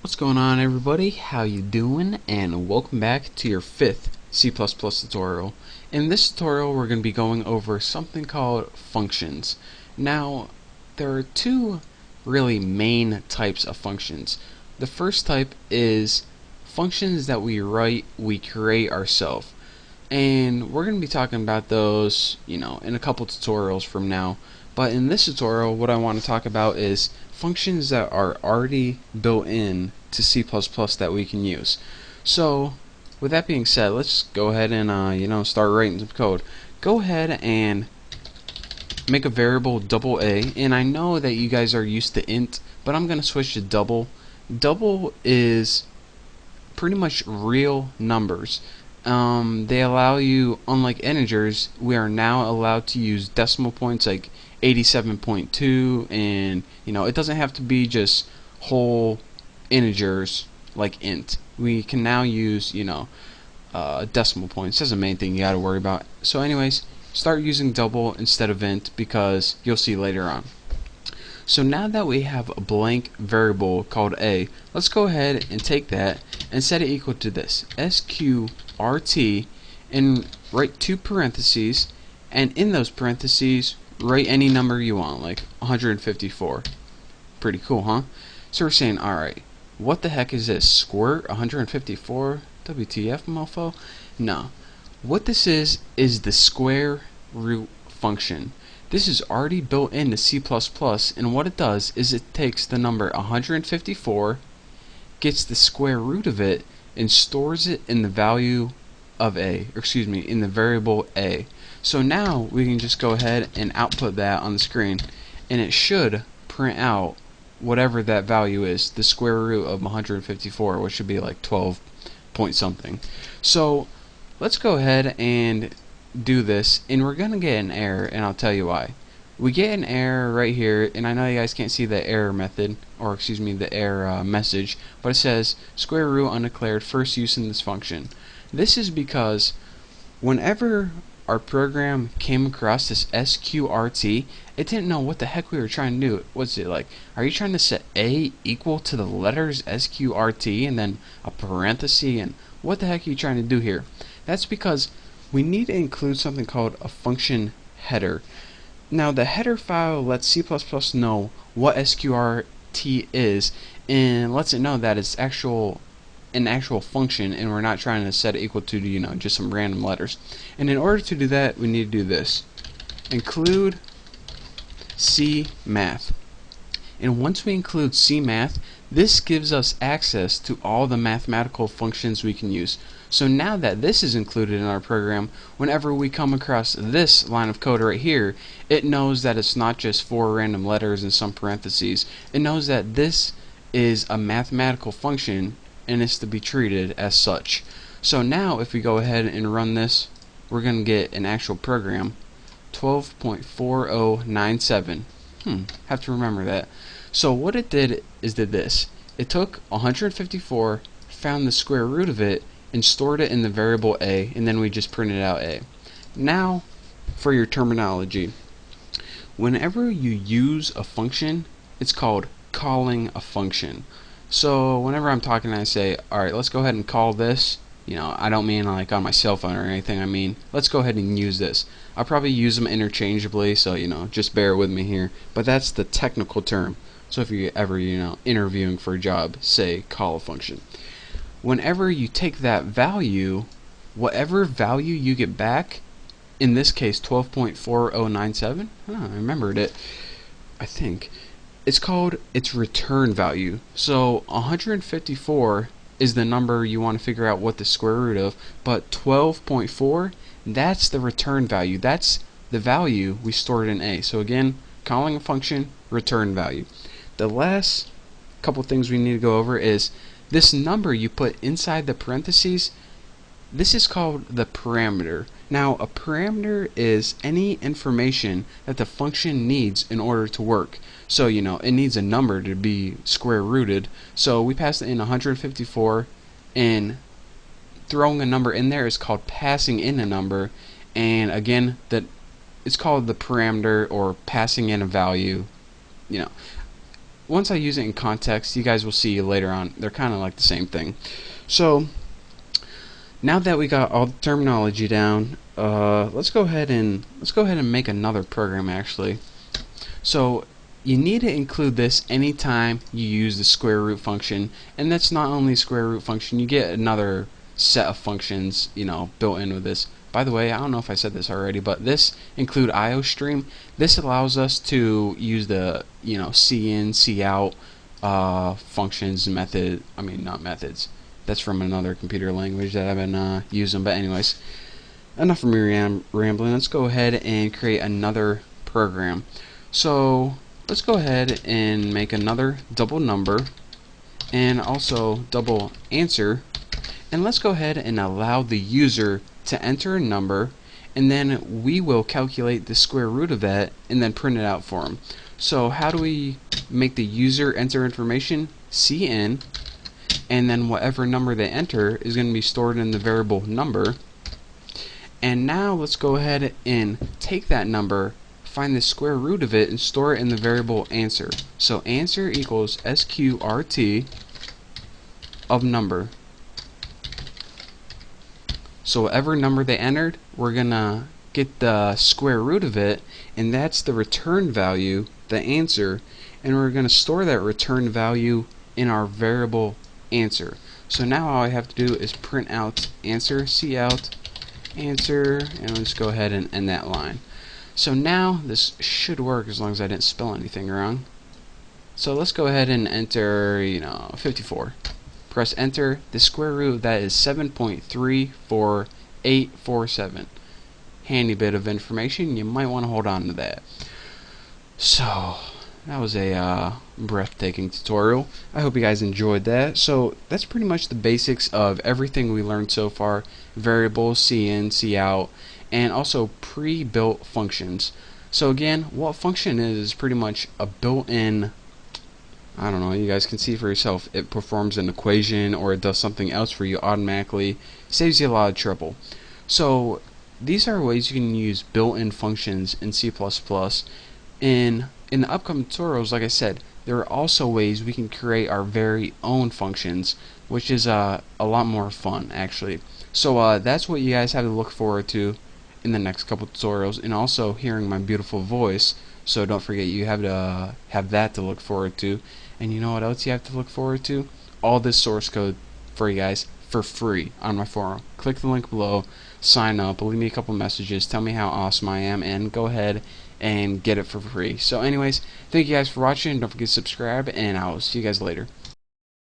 What's going on, everybody? How you doing? And welcome back to your 5th C++ tutorial. In this tutorial we're going to be going over something called functions. Now there are two really main types of functions. The first type is functions that we create ourselves. And we're going to be talking about those, in a couple tutorials from now. But in this tutorial, what I want to talk about is functions that are already built in to C++ that we can use. So, with that being said, let's go ahead and start writing some code. Go ahead and make a variable double A, and I know that you guys are used to int, but I'm going to switch to double. Double is pretty much real numbers. They allow you, unlike integers, we are now allowed to use decimal points like 87.2, and it doesn't have to be just whole integers like int. We can now use decimal points. That's the main thing you got to worry about. So anyways, start using double instead of int, because you'll see later on. So now that we have a blank variable called a, let's go ahead and take that and set it equal to this, sqrt, and write two parentheses, and in those parentheses write any number you want, like 154. Pretty cool, huh? So we're saying, alright, what the heck is this? Squirt 154? WTF, mofo? No. What this is the square root function. This is already built into C++, and what it does is it takes the number 154, gets the square root of it, and stores it in the value of in the variable a. So now we can just go ahead and output that on the screen, and it should print out whatever that value is, the square root of 154, which should be like 12 point something. So let's go ahead and do this, and we're gonna get an error, and I'll tell you why. We get an error right here, and I know you guys can't see the error method, or the error message, but it says square root undeclared, first use in this function. This is because whenever our program came across this sqrt, it didn't know what the heck we were trying to do. Was it like, are you trying to set a equal to the letters sqrt and then a parenthesis, and what the heck are you trying to do here? That's because we need to include something called a function header. Now the header file lets C++ know what sqrt is, and lets it know that it's an actual function, and we're not trying to set it equal to just some random letters. And in order to do that, we need to do this: include cmath. And once we include cmath, this gives us access to all the mathematical functions we can use. So now that this is included in our program, whenever we come across this line of code right here, it knows that it's not just 4 random letters and some parentheses. It knows that this is a mathematical function and is to be treated as such. So now if we go ahead and run this, we're going to get an actual program, 12.4097. Have to remember that. So what it did is this. It took 154, found the square root of it, and stored it in the variable a, and then we just printed out a. Now, for your terminology, whenever you use a function, it's called calling a function. So whenever I'm talking and I say, alright, let's go ahead and call this, I don't mean like on my cell phone or anything. I mean, let's go ahead and use this. I'll probably use them interchangeably, so just bear with me here. But that's the technical term. So if you're ever interviewing for a job, say call a function. Whenever you take that value, whatever value you get back, in this case 12.4097, I remembered it, I think, it's called its return value. So 154 is the number you want to figure out what the square root of, but 12.4, that's the return value. That's the value we stored in a. So again, calling a function, return value. The last couple things we need to go over is this number you put inside the parentheses. This is called the parameter. Now a parameter is any information that the function needs in order to work. So it needs a number to be square rooted, so we pass in 154, and throwing a number in there is called passing in a number, and again it's called the parameter, or passing in a value. once I use it in context, you guys will see later on, they're kind of like the same thing. So now that we got all the terminology down, let's go ahead and make another program actually. So you need to include this anytime you use the square root function, and that's not only square root function, you get another set of functions, you know, built in with this. By the way, I don't know if I said this already, but this include IOStream. This allows us to use the, you know, cin, cout functions, not methods. That's from another computer language that I've been using. But anyways, enough of me rambling. Let's go ahead and create another program. So let's go ahead and make another double number and also double answer, and let's go ahead and allow the user to enter a number, and then we will calculate the square root of that and then print it out for them. So how do we make the user enter information? Cin, and then whatever number they enter is going to be stored in the variable number. And now let's go ahead and take that number, find the square root of it, and store it in the variable answer. So answer equals sqrt of number. So whatever number they entered, we're gonna get the square root of it, and that's the return value, the answer, and we're gonna store that return value in our variable answer. So now all I have to do is print out answer, cout answer, and let's go ahead and end that line. So now this should work as long as I didn't spell anything wrong. So let's go ahead and enter, 54. Press enter. The square root of that is 7.34847. Handy bit of information. You might want to hold on to that. So that was a breathtaking tutorial. I hope you guys enjoyed that. So that's pretty much the basics of everything we learned so far. Variables, cin, cout, and also pre-built functions. So again, what function is pretty much a built-in, I don't know, you guys can see for yourself. It performs an equation or it does something else for you automatically. Saves you a lot of trouble. So these are ways you can use built-in functions in C++. In the upcoming tutorials, like I said, there are also ways we can create our very own functions, which is a lot more fun actually. So that's what you guys have to look forward to in the next couple tutorials, and also hearing my beautiful voice. So don't forget, you have to have that to look forward to. And you know what else you have to look forward to? All this source code for you guys for free on my forum. Click the link below, sign up, leave me a couple messages, tell me how awesome I am, and go ahead and get it for free. So anyways, thank you guys for watching. Don't forget to subscribe, and I'll see you guys later.